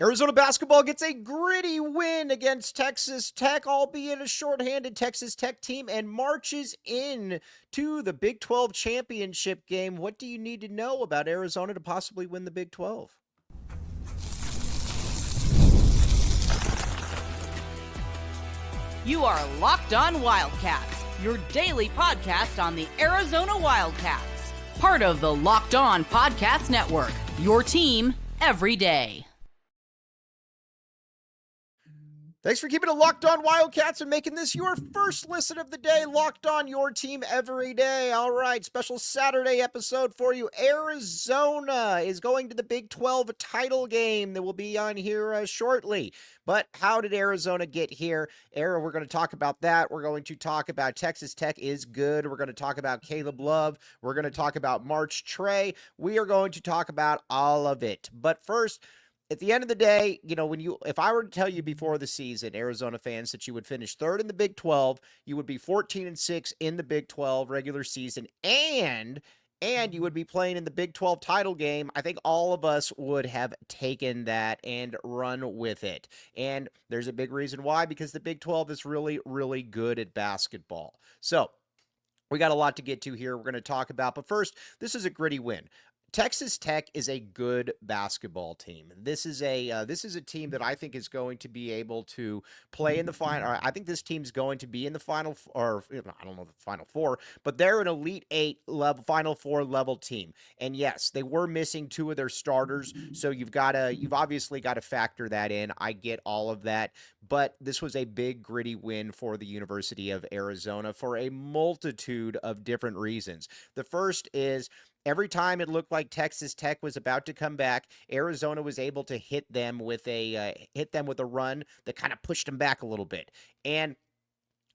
Arizona basketball gets a gritty win against Texas Tech, albeit a shorthanded Texas Tech team, and marches in to the Big 12 championship game. What do you need to know about Arizona to possibly win the Big 12? You are Locked On Wildcats, your daily podcast on the Arizona Wildcats. Part of the Locked On Podcast Network, your team every day. Thanks for keeping it Locked On Wildcats and making this your first listen of the day. Locked On, your team every day. All right, special Saturday episode for you. Arizona is going to the Big 12 title game that will be on here shortly. But how did Arizona get here? We're going to talk about that. We're going to talk about Texas Tech is good. We're going to talk about Caleb Love. We're going to talk about March Trey. We are going to talk about all of it. But first, at the end of the day, if I were to tell you before the season, Arizona fans, that you would finish third in the Big 12, you would be 14-6 in the Big 12 regular season, and you would be playing in the Big 12 title game, I think all of us would have taken that and run with it. And there's a big reason why, because the Big 12 is really, really good at basketball. So we got a lot to get to here we're going to talk about. But first, this is a gritty win. Texas Tech is a good basketball team. This is a team that I think is going to be able to play in the final. I think this team's going to be in the final, or I don't know the Final Four, but they're an Elite Eight level, Final Four level team. And yes, they were missing two of their starters, so you've obviously got to factor that in. I get all of that, but this was a big gritty win for the University of Arizona for a multitude of different reasons. The first is, every time it looked like Texas Tech was about to come back, Arizona was able to hit them with a run that kind of pushed them back a little bit. And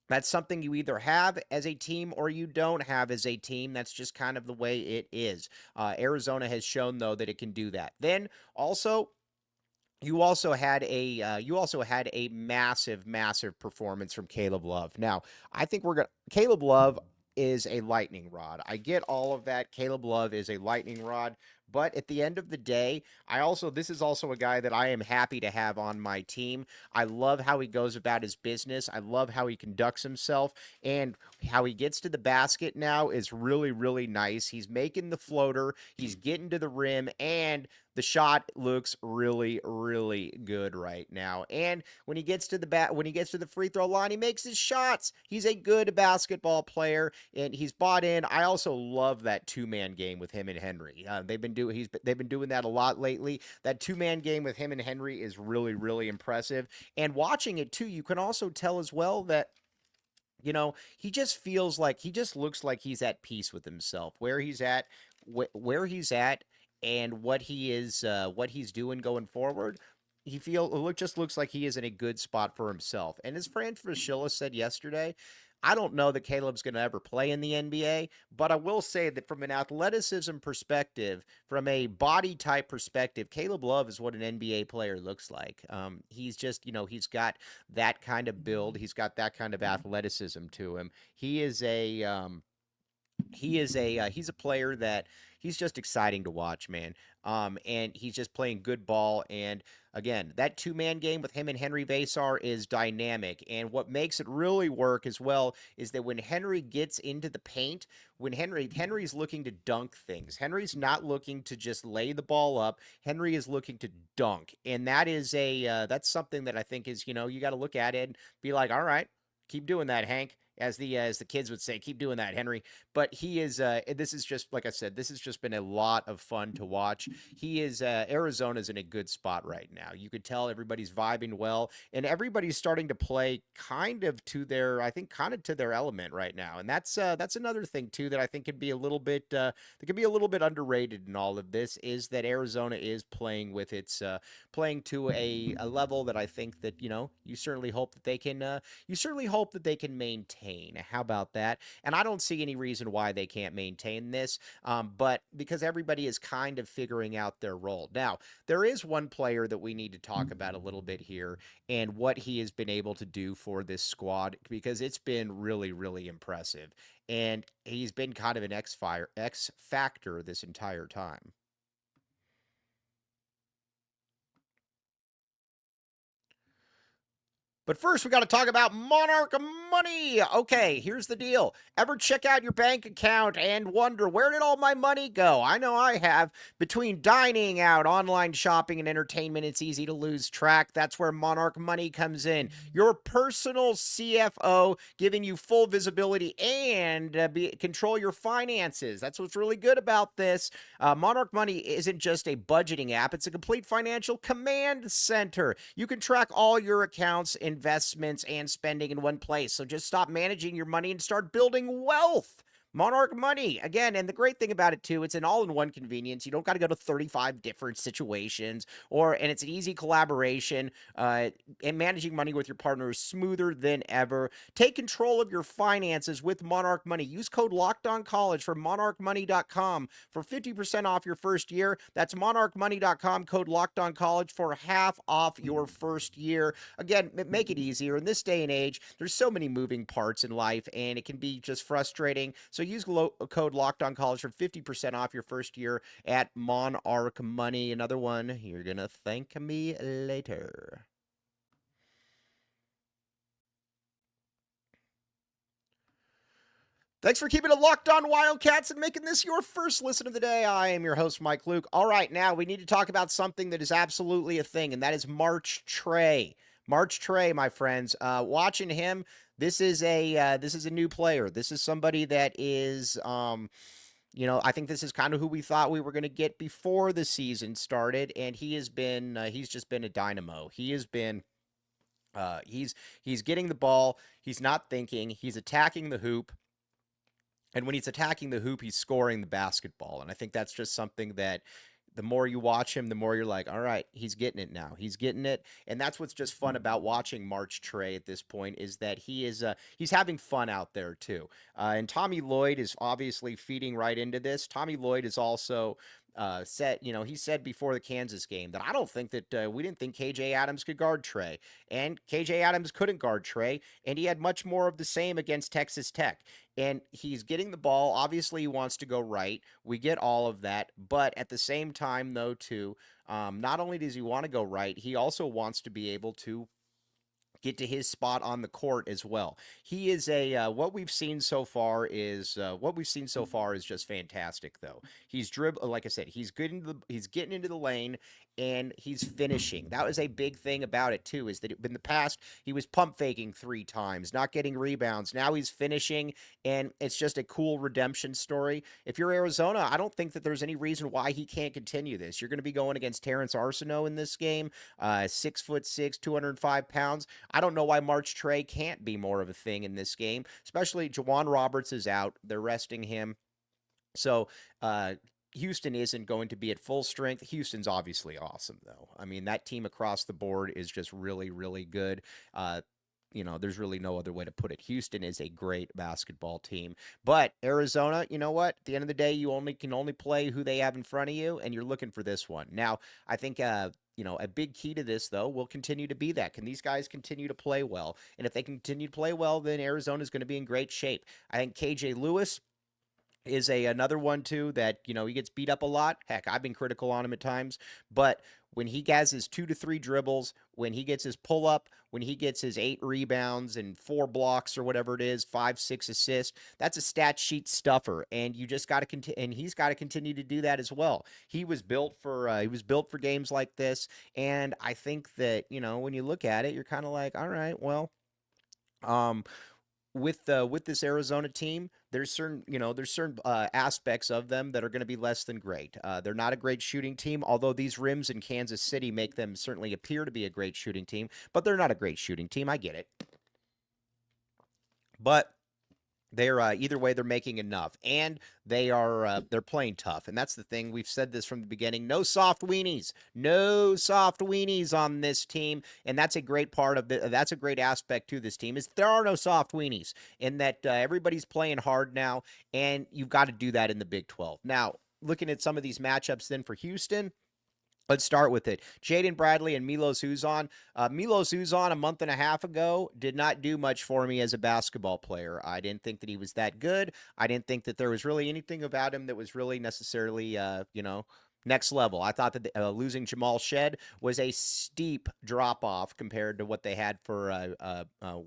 that's something you either have as a team or you don't have as a team. That's just kind of the way it is. Arizona has shown, though, that it can do that. Then also, you also had a massive performance from Caleb Love. Now, I think Caleb Love is a lightning rod. I get all of that. Caleb Love is a lightning rod. But at the end of the day, this is also a guy that I am happy to have on my team. I love how he goes about his business. I love how he conducts himself, and how he gets to the basket now is really, really nice. He's making the floater. He's getting to the rim, and the shot looks really, really good right now. And when he gets to the free throw line, he makes his shots. He's a good basketball player, and he's bought in. I also love that two-man game with him and Henry. They've been doing that a lot lately. That two-man game with him and Henry is really, really impressive. And watching it too, you can also tell as well that he just looks like he's at peace with himself, where he's at, and what he's doing going forward. Just looks like he is in a good spot for himself. And as Fran Fraschilla said yesterday, I don't know that Caleb's going to ever play in the NBA, but I will say that from an athleticism perspective, from a body type perspective, Caleb Love is what an NBA player looks like. He's just, he's got that kind of build. He's got that kind of athleticism to him. He's a player that he's just exciting to watch, man. And he's just playing good ball. And again, that two-man game with him and Henri Veesaar is dynamic. And what makes it really work as well is that when Henry gets into the paint, when Henry's looking to dunk things. Henry's not looking to just lay the ball up. Henry is looking to dunk. And that's something that I think is, you got to look at it and be like, all right, keep doing that, Hank. As the kids would say, keep doing that, Henry. But he is, this is just, like I said, this has just been a lot of fun to watch. Arizona's in a good spot right now. You could tell everybody's vibing well, and everybody's starting to play kind of to their element right now. And that's another thing too that I think could be a little bit, underrated in all of this, is that Arizona is playing to a level that I think that, you certainly hope that they can maintain. How about that? And I don't see any reason why they can't maintain this, but because everybody is kind of figuring out their role. Now, there is one player that we need to talk about a little bit here, and what he has been able to do for this squad, because it's been really, really impressive. And he's been kind of an X factor this entire time. But first, we got to talk about Monarch Money. Okay, here's the deal. Ever check out your bank account and wonder, where did all my money go? I know I have. Between dining out, online shopping, and entertainment, it's easy to lose track. That's where Monarch Money comes in. Your personal CFO, giving you full visibility and control your finances. That's what's really good about this. Monarch Money isn't just a budgeting app. It's a complete financial command center. You can track all your accounts, investments, and spending in one place. So just stop managing your money and start building wealth. Monarch Money, again, and the great thing about it too, it's an all-in-one convenience. You don't got to go to 35 different situations, and it's an easy collaboration, and managing money with your partner is smoother than ever. Take control of your finances with Monarch Money. Use code LOCKEDONCollege for monarchmoney.com for 50% off your first year. That's monarchmoney.com, code LOCKEDONCollege for half off your first year. Again, make it easier. In this day and age, there's so many moving parts in life, and it can be just frustrating. So use code LOCKEDONCollege for 50% off your first year at Monarch Money. Another one, you're going to thank me later. Thanks for keeping it locked on Wildcats and making this your first listen of the day. I am your host, Mike Luke. All right, now we need to talk about something that is absolutely a thing, and that is March Trey. March Trey, my friends. Watching him, this is a new player. This is somebody that is, I think this is kind of who we thought we were going to get before the season started, and he's just been a dynamo. He has been, he's getting the ball. He's not thinking. He's attacking the hoop. And when he's attacking the hoop, he's scoring the basketball. And I think that's just something that the more you watch him, the more you're like, all right, he's getting it now. He's getting it. And that's what's just fun about watching March Trey at this point, is that he's having fun out there too. And Tommy Lloyd is obviously feeding right into this. Tommy Lloyd is also he said before the Kansas game that I don't think that we didn't think KJ Adams could guard Trey, and KJ Adams couldn't guard Trey, and he had much more of the same against Texas Tech. And he's getting the ball. Obviously, he wants to go right. We get all of that, but at the same time, though, too, not only does he want to go right, he also wants to be able to get to his spot on the court as well. He is what we've seen so far is just fantastic, though. He's like I said, he's getting into the lane, and he's finishing. That was a big thing about it too, is that in the past he was pump faking 3 times, not getting rebounds. Now he's finishing, and it's just a cool redemption story. If you're Arizona, I don't think that there's any reason why he can't continue this. You're going to be going against Terrence Arsenault in this game, 6'6", 205 pounds. I don't know why March Trey can't be more of a thing in this game, especially Juwan Roberts is out. They're resting him. So, Houston isn't going to be at full strength. Houston's obviously awesome, though. I mean, that team across the board is just really, really good. There's really no other way to put it. Houston is a great basketball team. But Arizona, you know what? At the end of the day, you can only play who they have in front of you, and you're looking for this one. Now, I think a big key to this, though, will continue to be that. Can these guys continue to play well? And if they continue to play well, then Arizona is going to be in great shape. I think KJ Lewis is another one too that, he gets beat up a lot. Heck, I've been critical on him at times, but when he has his 2 to 3 dribbles, when he gets his pull up, when he gets his 8 rebounds and 4 blocks or whatever it is, 5, 6 assists, that's a stat sheet stuffer, and you just got to continue, and he's got to continue to do that as well. He was built for games like this, and I think that, when you look at it, you're kind of like, all right, well, with this Arizona team, there's certain aspects of them that are going to be less than great. They're not a great shooting team, although these rims in Kansas City make them certainly appear to be a great shooting team, but they're not a great shooting team. I get it. But they're either way, they're making enough, and they're playing tough, and that's the thing. We've said this from the beginning: no soft weenies on this team, and that's a great part of that's a great aspect to this team, is there are no soft weenies, in that everybody's playing hard now, and you've got to do that in the Big 12. Now, looking at some of these matchups then for Houston. Let's start with it. Jaden Bradley and Milos Uzan. Milos Uzan, a month and a half ago, did not do much for me as a basketball player. I didn't think that he was that good. I didn't think that there was really anything about him that was really necessarily, Next level. I thought that losing Jamal Shed was a steep drop off compared to what they had for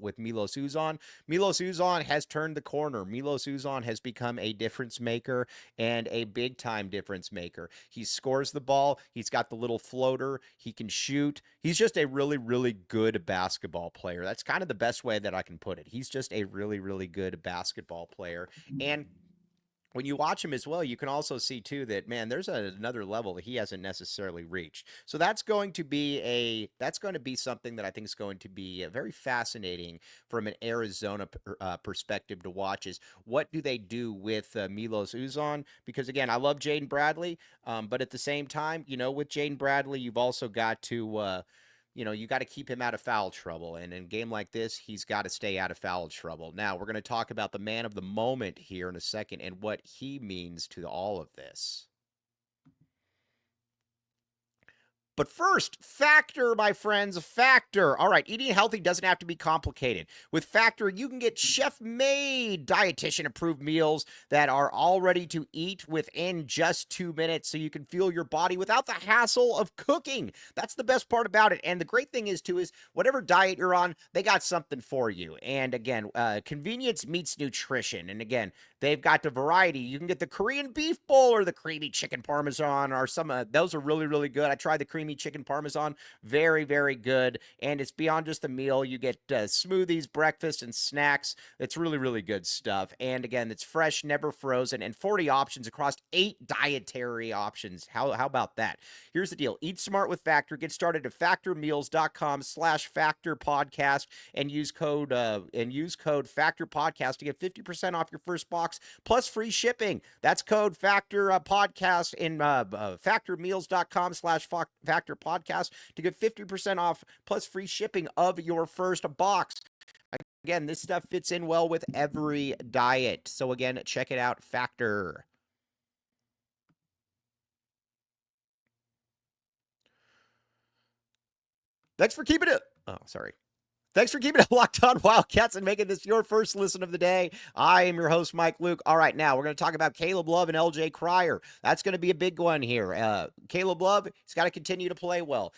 with Milos Uzan. Milos Uzan has turned the corner. Milos Uzan has become a difference maker and a big time difference maker. He scores the ball. He's got the little floater. He can shoot. He's just a really, really good basketball player. That's kind of the best way that I can put it. He's just a really, really good basketball player. And when you watch him as well, you can also see too that, man, there's another level that he hasn't necessarily reached. So that's going to be something that I think is going to be very fascinating from an Arizona perspective to watch, is what do they do with Milos Uzan? Because again, I love Jaden Bradley, but at the same time, with Jaden Bradley, you've also got to you got to keep him out of foul trouble. And in a game like this, he's got to stay out of foul trouble. Now, we're going to talk about the man of the moment here in a second and what he means to all of this. But first, Factor, my friends, Factor. All right, eating healthy doesn't have to be complicated. With Factor, you can get chef-made, dietitian-approved meals that are all ready to eat within just 2 minutes, so you can fuel your body without the hassle of cooking. That's the best part about it. And the great thing is, too, is whatever diet you're on, they got something for you. And again, convenience meets nutrition. And again, they've got the variety. You can get the Korean beef bowl or the creamy chicken parmesan, or some those are really, really good. I tried the creamy chicken parmesan. Very, very good. And it's beyond just a meal. You get smoothies, breakfast, and snacks. It's really, really good stuff. And again, it's fresh, never frozen, and 40 options across 8 dietary options. How about that? Here's the deal. Eat smart with Factor. Get started at factormeals.com/factorpodcast and use code factorpodcast to get 50% off your first box plus free shipping. That's code factorpodcast in factormeals.com/factorpodcast to get 50% off plus free shipping of your first box. Again, this stuff fits in well with every diet. So again, check it out, Factor. Thanks for keeping it. Oh, sorry. Thanks for keeping it locked on Wildcats and making this your first listen of the day. I am your host, Mike Luke. All right, now we're going to talk about Caleb Love and LJ Cryer. That's going to be a big one here. Caleb Love, he's got to continue to play well.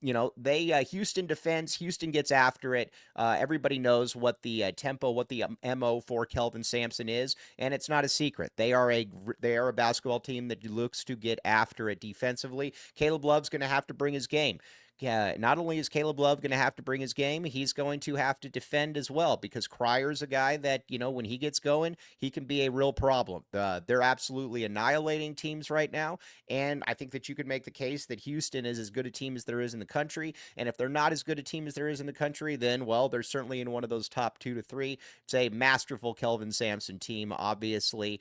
Houston defends. Houston gets after it. Everybody knows what the tempo, what the MO for Kelvin Sampson is, and it's not a secret. They are a basketball team that looks to get after it defensively. Caleb Love's going to have to bring his game. Not only is Caleb Love going to have to bring his game, he's going to have to defend as well, because Cryer's a guy that, when he gets going, he can be a real problem. They're absolutely annihilating teams right now, and I think that you could make the case that Houston is as good a team as there is in the country, and if they're not as good a team as there is in the country, then, well, they're certainly in one of those top 2 to 3. It's a masterful Kelvin Sampson team, obviously.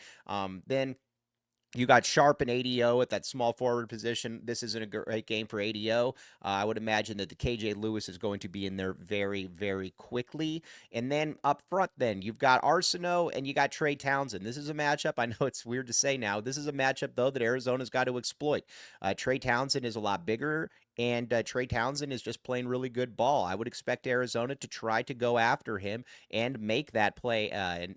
Then you got Sharp and ADO at that small forward position. This isn't a great game for ADO. I would imagine that the KJ Lewis is going to be in there very, very quickly. And then up front, then you've got Arsenault and you got Trey Townsend. This is a matchup. I know it's weird to say now. This is a matchup, though, that Arizona's got to exploit. Trey Townsend is a lot bigger, and Trey Townsend is just playing really good ball. I would expect Arizona to try to go after him and make that play,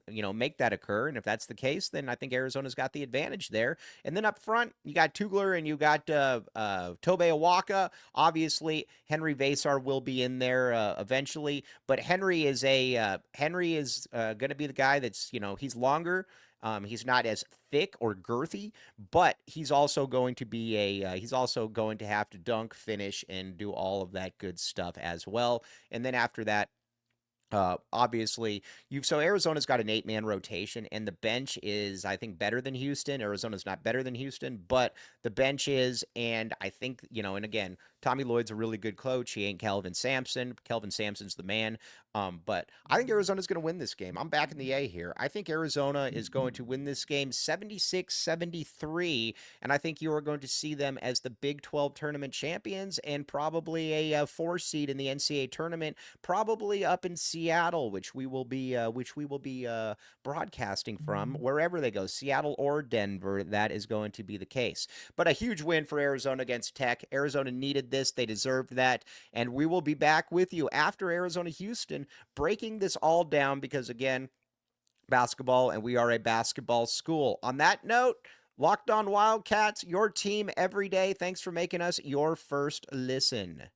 make that occur. And if that's the case, then I think Arizona's got the advantage there. And then up front, you got Tugler and you got Tobe Awaka. Obviously, Henri Veesaar will be in there eventually, but Henry is going to be the guy that's, he's longer. He's not as thick or girthy, but he's also going to be he's also going to have to dunk, finish, and do all of that good stuff as well. And then after that, obviously, Arizona's got an 8-man rotation, and the bench is, I think, better than Houston. Arizona's not better than Houston, but the bench is, and I think, and again, Tommy Lloyd's a really good coach. He ain't Kelvin Sampson. Kelvin Sampson's the man. But I think Arizona's going to win this game. I'm back in the A here. I think Arizona is going to win this game 76-73, and I think you are going to see them as the Big 12 tournament champions and probably a 4 seed in the NCAA tournament, probably up in Seattle, which we will be broadcasting from wherever they go, Seattle or Denver. That is going to be the case. But a huge win for Arizona against Tech. Arizona needed this. They deserved that. And we will be back with you after Arizona-Houston, breaking this all down because, again, basketball, and we are a basketball school. On that note, Locked On Wildcats, your team every day. Thanks for making us your first listen.